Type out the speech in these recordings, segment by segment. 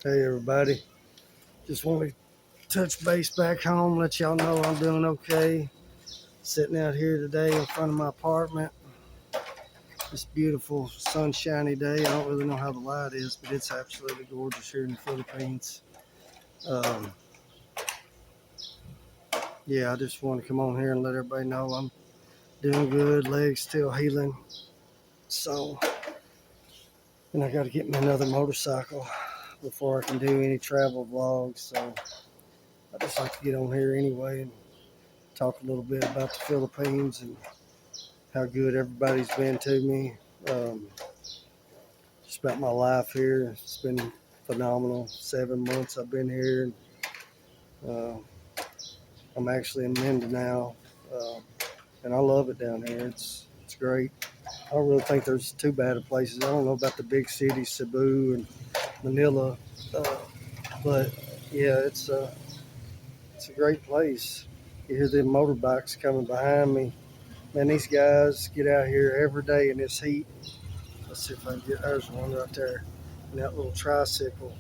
Hey everybody, just want to touch base back home, let y'all know I'm doing okay. Sitting out here today in front of my apartment. This beautiful sunshiny day. I don't really know how the light is, but it's absolutely gorgeous here in the Philippines. Um, yeah, I just want to come on here and let everybody know I'm doing good. Legs still healing. So, and I got to get me another motorcycle before I can do any travel vlogs. So I just like to get on here anyway and talk a little bit about the Philippines and how good everybody's been to me. Um, just about my life here. It's been phenomenal. 7 months I've been here. Uh, I'm actually in Mindanao, and I love it down here. It's great. I don't really think there's too bad of places. I don't know about the big cities, Cebu and Manila, uh, but yeah, it's a great place. You hear the motorbikes coming behind me. Man, these guys get out here every day in this heat. Let's see if I can get, there's one right there, and that little tricycle.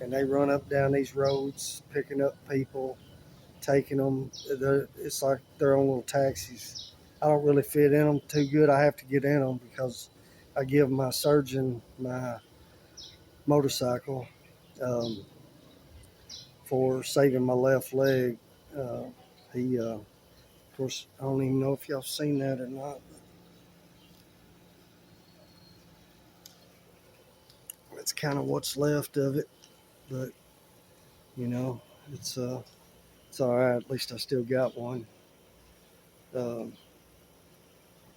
And they run up down these roads, picking up people, taking them. It's like their own little taxis. I don't really fit in them too good. I have to get in them because I give my surgeon my motorcycle um, for saving my left leg. Uh, of course, I don't even know if y'all seen that or not. That's kind of what's left of it, but you know, it's uh, it's all right. At least I still got one. Um,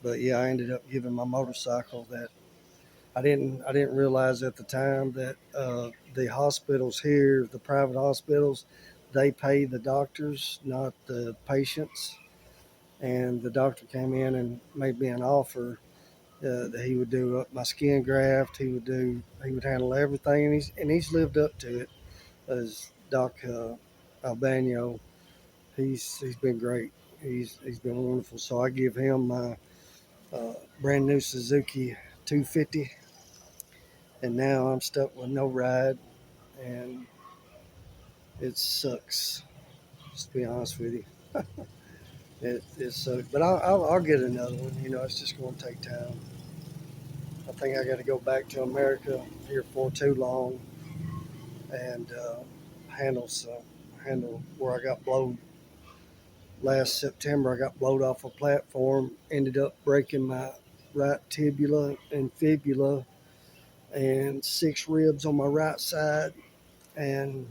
but yeah, I ended up giving my motorcycle that I didn't realize at the time that the hospitals here, the private hospitals, they pay the doctors, not the patients. And the doctor came in and made me an offer that he would do my skin graft. He would handle everything, and he's lived up to it. As Doc Albano, he's been great. He's been wonderful. So I give him my brand new Suzuki 250, and now I'm stuck with no ride, and it sucks. Just to be honest with you, it sucks. But I'll get another one. You know, it's just going to take time. I think I got to go back to America here for too long and handle some handle where I got blowed last September. I got blowed off a platform. Ended up breaking my right tibula and fibula and 6 ribs on my right side, and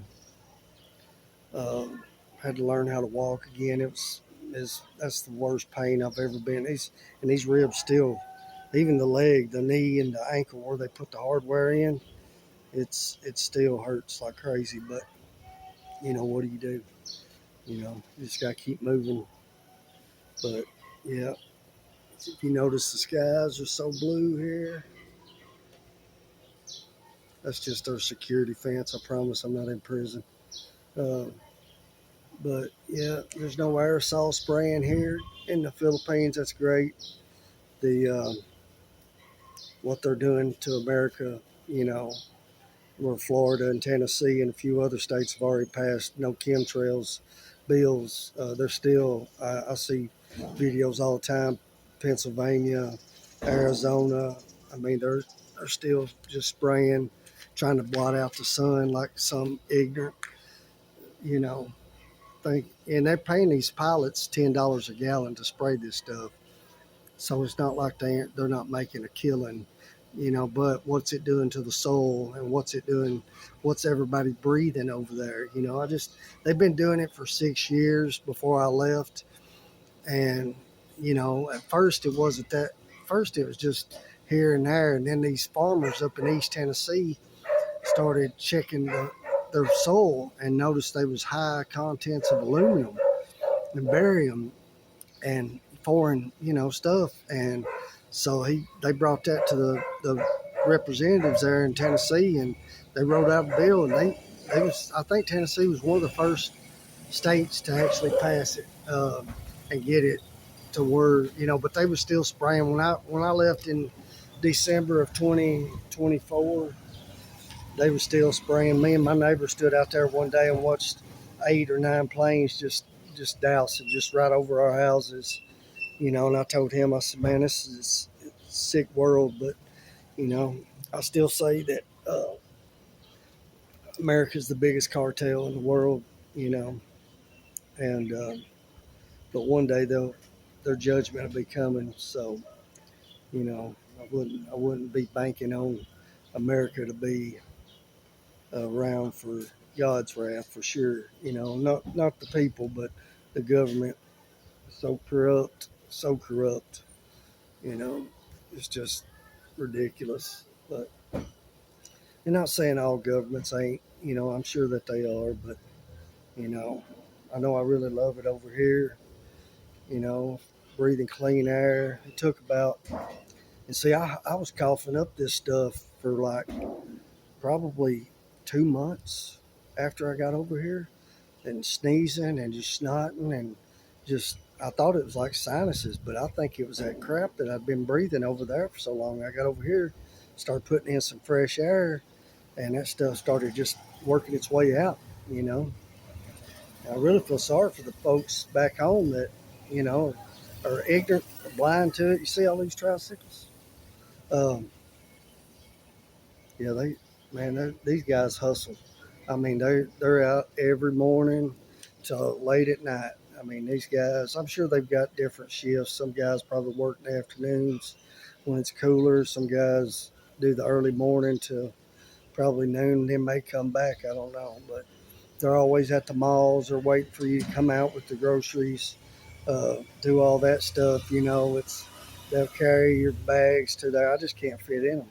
had to learn how to walk again. That's the worst pain I've ever been. These ribs still, even the leg, the knee, and the ankle where they put the hardware in, it still hurts like crazy. But you know, what do you do? You know, you just gotta keep moving. But yeah, if you notice the skies are so blue here, that's just our security fence. I promise I'm not in prison. Uh, but yeah, there's no aerosol spraying here in the Philippines. That's great. The what they're doing to America, you know, where Florida and Tennessee and a few other states have already passed no chemtrails bills. They're still, I see videos all the time, Pennsylvania, Arizona. I mean, they're still just spraying, trying to blot out the sun like some ignorant, you know, thing. And they're paying these pilots $10 a gallon to spray this stuff. So it's not like they're not making a killing, you know. But what's it doing to the soul, and what's everybody breathing over there? You know, they've been doing it for 6 years before I left, and you know, at first it wasn't that. First it was just here and there, and then these farmers up in East Tennessee started checking their soil and noticed they was high contents of aluminum and barium and foreign, you know, stuff. And so they brought that to the representatives there in Tennessee, and they wrote out a bill, and they was, I think Tennessee was one of the first states to actually pass it and get it to where, you know, but they were still spraying when I left in December of 2024. they were still spraying. Me and my neighbor stood out there one day and watched 8 or 9 planes just douse it just right over our houses. And I told him, I said, man, this is a sick world, but you know, I still say that America's the biggest cartel in the world. You know, and but one day their judgment will be coming. So I wouldn't be banking on America to be around for God's wrath for sure. Not the people, but the government. So corrupt, so corrupt. You know, it's just ridiculous. But I'm not saying all governments ain't. I'm sure that they are, but you know, I know I really love it over here. You know, breathing clean air. It took about, and see, I was coughing up this stuff for like probably 2 months after I got over here, and sneezing and just snotting and just. I thought it was like sinuses, but I think it was that crap that I'd been breathing over there for so long. I got over here, started putting in some fresh air, and that stuff started just working its way out. You know, I really feel sorry for the folks back home that you know are ignorant, or blind to it. You see all these tricycles. Um, yeah, these guys hustle. I mean, they're out every morning till late at night. I mean, these guys. I'm sure they've got different shifts. Some guys probably work in the afternoons when it's cooler. Some guys do the early morning till probably noon. They may come back. I don't know, but they're always at the malls or waiting for you to come out with the groceries, do all that stuff. They'll carry your bags to there. I just can't fit in them.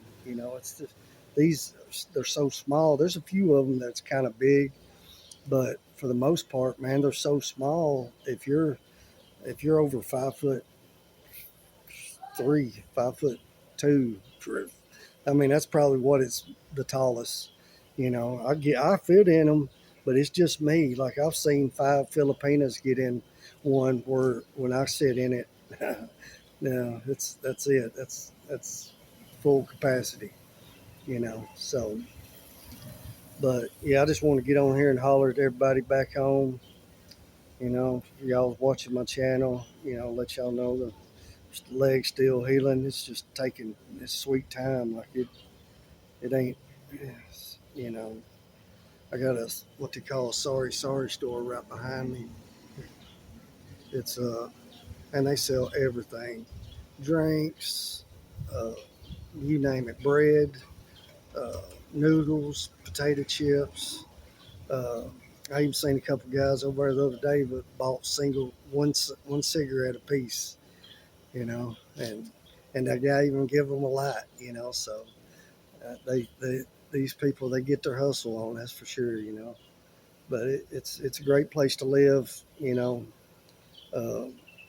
It's just these they're so small. There's a few of them that's kind of big, but for the most part, man, they're so small. If you're over 5'3", 5'2", I mean, that's probably what it's the tallest. I fit in them, but it's just me. Like I've seen 5 Filipinas get in one where when I sit in it, no, that's it. That's full capacity. So, but yeah, I just want to get on here and holler at everybody back home. If y'all watching my channel, let y'all know the leg's still healing. It's just taking this sweet time. Like it ain't. Yes, I got a what they call a sorry store right behind me. It's and they sell everything, drinks, uh, you name it, bread, uh, noodles, potato chips. Uh, I even seen a couple guys over there the other day that bought one cigarette a piece. And that guy even give them a light. So they these people they get their hustle on. That's for sure. But it's a great place to live. Uh,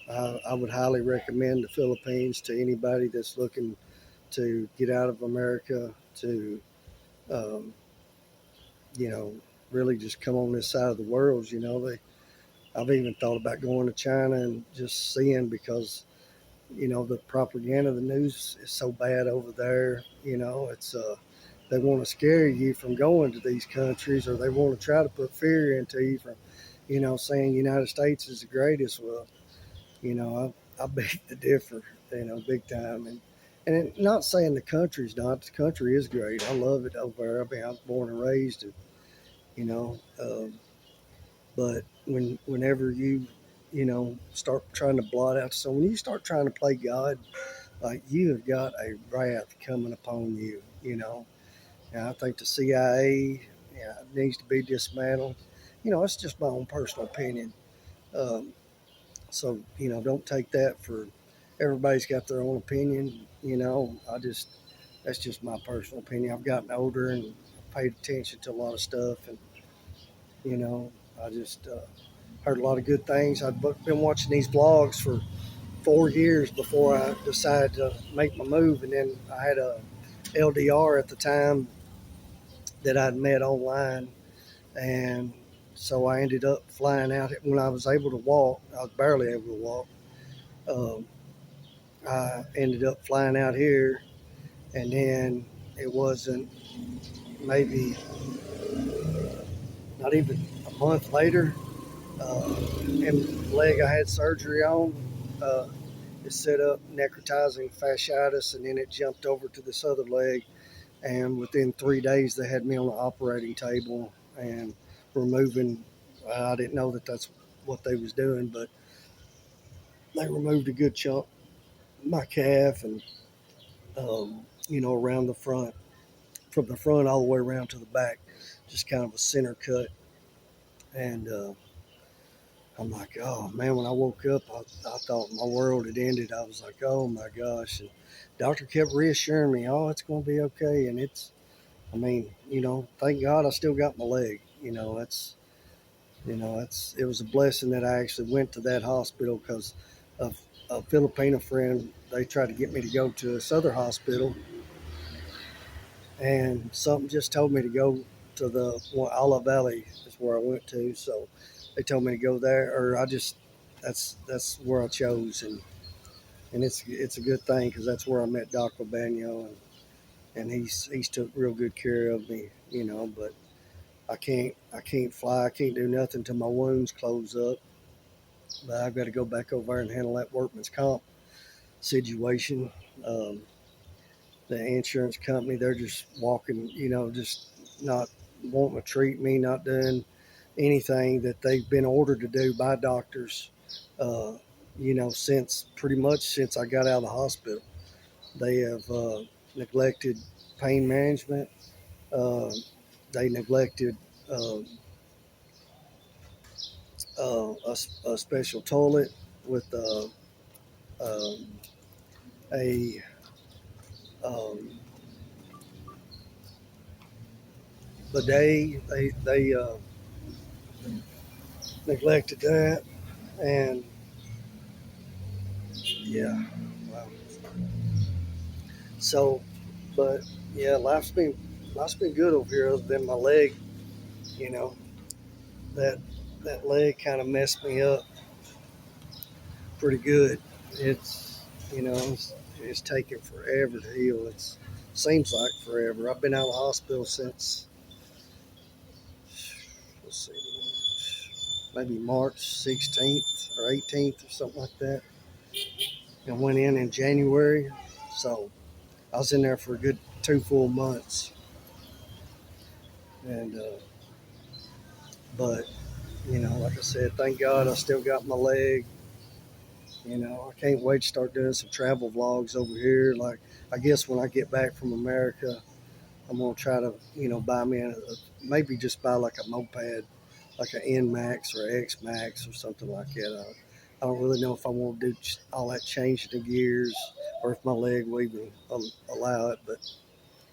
I would highly recommend the Philippines to anybody that's looking to get out of America to, um, you know, really just come on this side of the world. I've even thought about going to China and just seeing because, the propaganda, the news is so bad over there. It's they want to scare you from going to these countries, or they want to try to put fear into you from, saying United States is the greatest. Well, I beg to differ, big time. And not saying the country's not. The country is great. I love it over there. I was born and raised, you know. But whenever you start trying to blot out, so when you start trying to play God, like you have got a wrath coming upon you. And I think the CIA, yeah, needs to be dismantled. It's just my own personal opinion. Um, So, don't take that for everybody's got their own opinion. That's just my personal opinion. I've gotten older and paid attention to a lot of stuff. And, I just heard a lot of good things. I've been watching these vlogs for 4 years before I decided to make my move. And then I had a LDR at the time that I'd met online. And so I ended up flying out when I was able to walk. I was barely able to walk. Um, I ended up flying out here, and then it wasn't, maybe not even a month later, and the leg I had surgery on, uh, it set up necrotizing fasciitis, and then it jumped over to this other leg. And within 3 days, they had me on the operating table and removing. I didn't know that that's what they was doing, but they removed a good chunk of my calf and around the front, from the front all the way around to the back, just kind of a center cut. And I'm like, oh man, when I woke up, I thought my world had ended. I was like, oh my gosh. And doctor kept reassuring me, oh, it's going to be okay. And I mean, thank God I still got my leg. It was a blessing that I actually went to that hospital because of a Filipino friend. They tried to get me to go to this other hospital, and something just told me to go to the Olive Valley is where I went to. So they told me to go there, or that's where I chose, and it's a good thing because that's where I met Doc Albano, and he's took real good care of me, But I can't fly, I can't do nothing till my wounds close up. But I've got to go back over there and handle that workman's comp situation. Um, the insurance company, they're just walking, just not wanting to treat me, not doing anything that they've been ordered to do by doctors, uh, since pretty much since I got out of the hospital. They have neglected pain management. Uh, they neglected uh, a special toilet with um, a um, bidet. They neglected that, and yeah, wow. So, but yeah, life's been good over here, other than my leg. You know that that leg kind of messed me up pretty good. It's it's taken forever to heal. It seems like forever. I've been out of the hospital since, let's see, maybe March 16th or 18th or something like that. And went in January, so I was in there for a good 2 full months. And but like I said, thank God I still got my leg. I can't wait to start doing some travel vlogs over here. Like, I guess when I get back from America, I'm gonna try to, buy me maybe just buy like a moped, like an N Max or X Max or something like that. I don't really know if I want to do all that changing the gears or if my leg will even allow it, but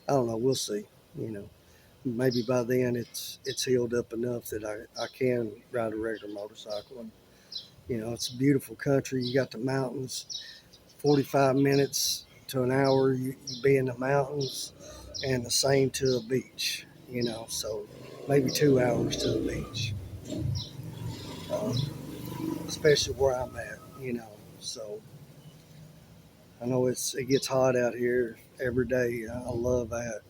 I don't know. We'll see. You know, maybe by then it's healed up enough that I can ride a regular motorcycle. And it's a beautiful country. You got the mountains. 45 minutes to an hour, you be in the mountains, and the same to a beach. So maybe 2 hours to the beach, um, especially where I'm at. So I know it gets hot out here every day. I love that.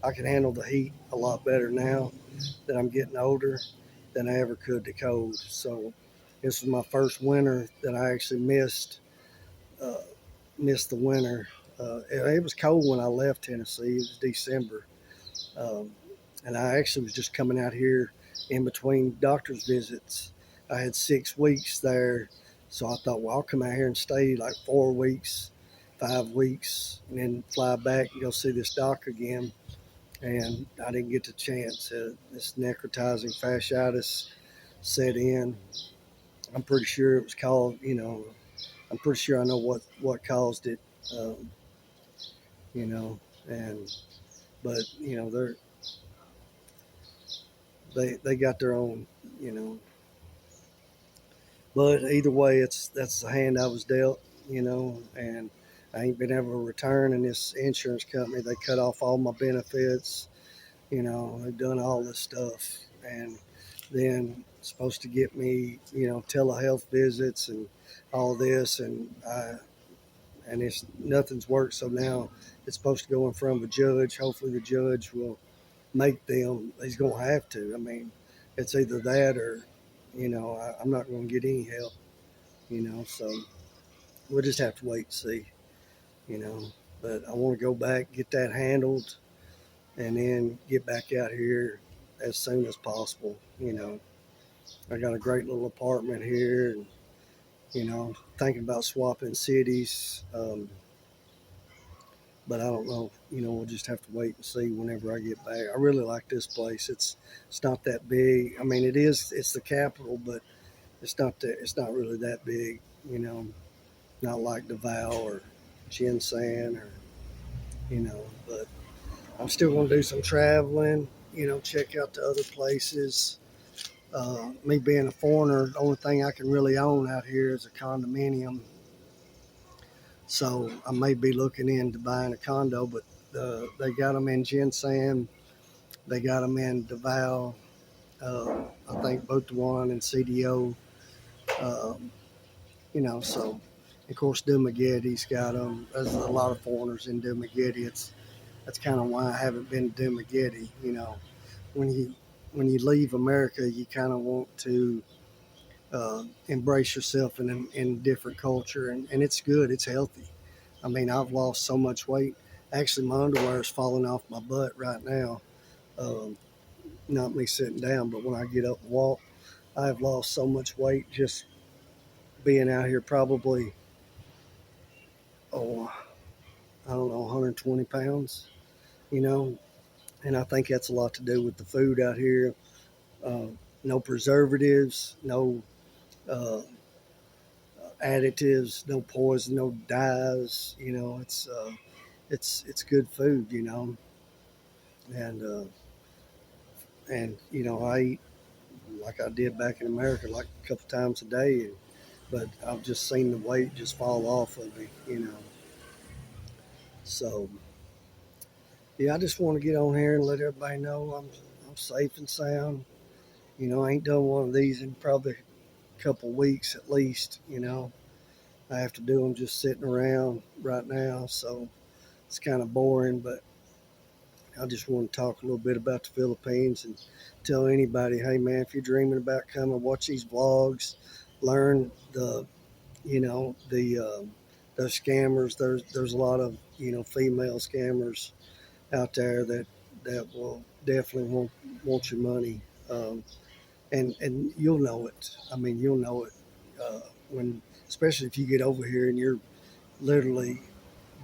I can handle the heat a lot better now that I'm getting older than I ever could the cold. So this was my first winter that I actually uh, missed the winter. It was cold when I left Tennessee. It was December, um, and I actually was just coming out here in between doctor's visits. I had 6 weeks there, so I thought, well, I'll come out here and stay like 4 weeks, 5 weeks, and then fly back and go see this doc again. And I didn't get the chance. This necrotizing fasciitis set in. I'm pretty sure it was called, I'm pretty sure I know what caused it, um, you know, and but they got their own, you know. But either way, that's the hand I was dealt, and I ain't been able to return. And this insurance company, they cut off all my benefits. They've done all this stuff, and then supposed to get me, telehealth visits and all this, and it's nothing's worked. So now it's supposed to go in front of a judge. Hopefully, the judge will make them. He's gonna have to. I mean, it's either that or, I'm not gonna get any help. So we'll just have to wait and see. You know, but I want to go back, get that handled, and then get back out here as soon as possible. I got a great little apartment here, and thinking about swapping cities. But I don't know. We'll just have to wait and see whenever I get back. I really like this place. It's not that big. I mean, it is. It's the capital, but it's not really that big. Not like Davao or Jinsan or But I'm still going to do some traveling. Check out the other places. Me being a foreigner, the only thing I can really own out here is a condominium. So I may be looking into buying a condo, but they got them in Jinsan. They got them in Davao. I think both the one and CDO. Um, so of course Dumagetti's got them. There's a lot of foreigners in Dumagetti. That's kind of why I haven't been to Dumagetti. When you when you leave America, you kind of want to embrace yourself in a different culture, and it's good. It's healthy. I mean, I've lost so much weight. Actually, my underwear is falling off my butt right now. Um, Not me sitting down, but when I get up and walk, I've lost so much weight just being out here. Probably, oh, I don't know, 120 pounds. You know, and I think that's a lot to do with the food out here. Uh, no preservatives, no uh, additives, no poison, no dyes. It's good food. And I eat like I did back in America, like a couple times a day. But I've just seen the weight just fall off of me. So yeah, I just want to get on here and let everybody know I'm safe and sound. I ain't done one of these in probably a couple weeks at least. I have to do them just sitting around right now, so it's kind of boring. But I just want to talk a little bit about the Philippines and tell anybody, hey man, if you're dreaming about coming, watch these vlogs, learn the scammers. There's a lot of female scammers out there that will definitely want your money, and you'll know it. I mean, you'll know it when, especially if you get over here and you're literally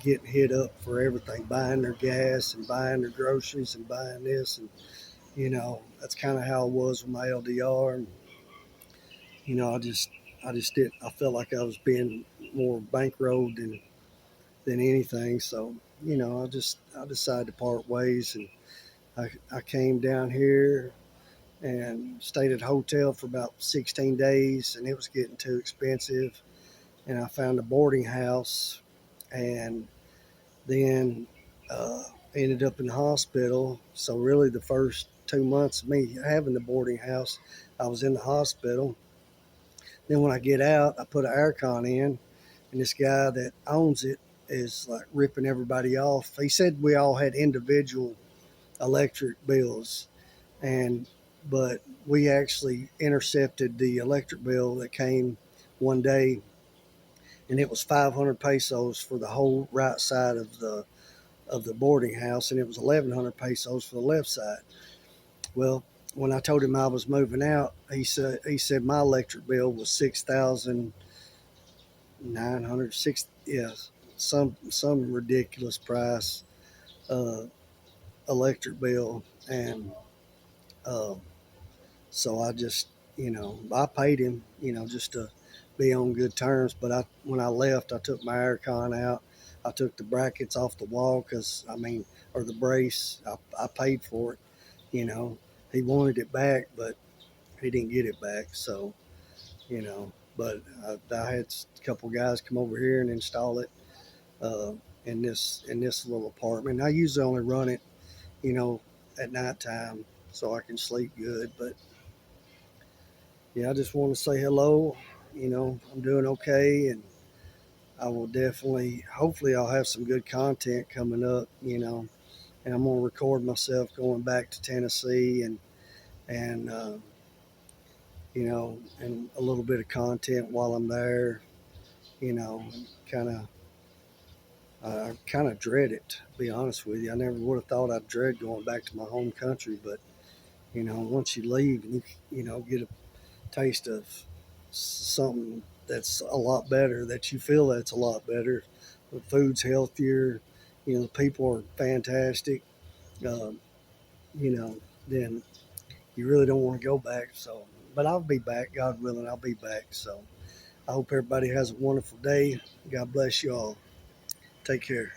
getting hit up for everything, buying their gas and buying their groceries and buying this, and that's kind of how it was with my LDR. And I just did. I felt like I was being more bankrolled than anything. So I decided to part ways, and I came down here and stayed at a hotel for about 16 days, and it was getting too expensive. And I found a boarding house, and then uh, ended up in the hospital. So really, the first 2 months of me having the boarding house, I was in the hospital. Then when I get out, I put an aircon in, and this guy that owns it is like ripping everybody off. He said we all had individual electric bills, and but we actually intercepted the electric bill that came one day, and it was 500 pesos for the whole right side of the boarding house, and it was 1,100 pesos for the left side. Well, when I told him I was moving out, he said my electric bill was 6,906. Yes, some ridiculous price uh, electric bill, and uh, so I paid him, just to be on good terms. But when I left, I took my aircon out. I took the brackets off the wall because or the brace. I paid for it. You know, he wanted it back, but he didn't get it back. So but I had a couple guys come over here and install it uh, in this little apartment. I usually only run it, you know, at nighttime so I can sleep good. But yeah, I just want to say hello. I'm doing okay, and I will definitely, hopefully, I'll have some good content coming up. and I'm gonna record myself going back to Tennessee and and a little bit of content while I'm there. Kind of I kind of dread it, to be honest with you. I never would have thought I'd dread going back to my home country, but once you leave and you get a taste of something that's a lot better, that you feel that's a lot better. The food's healthier, the people are fantastic. Um, you know, then you really don't want to go back. So, but I'll be back, God willing. I'll be back. So, I hope everybody has a wonderful day. God bless you all. Take care.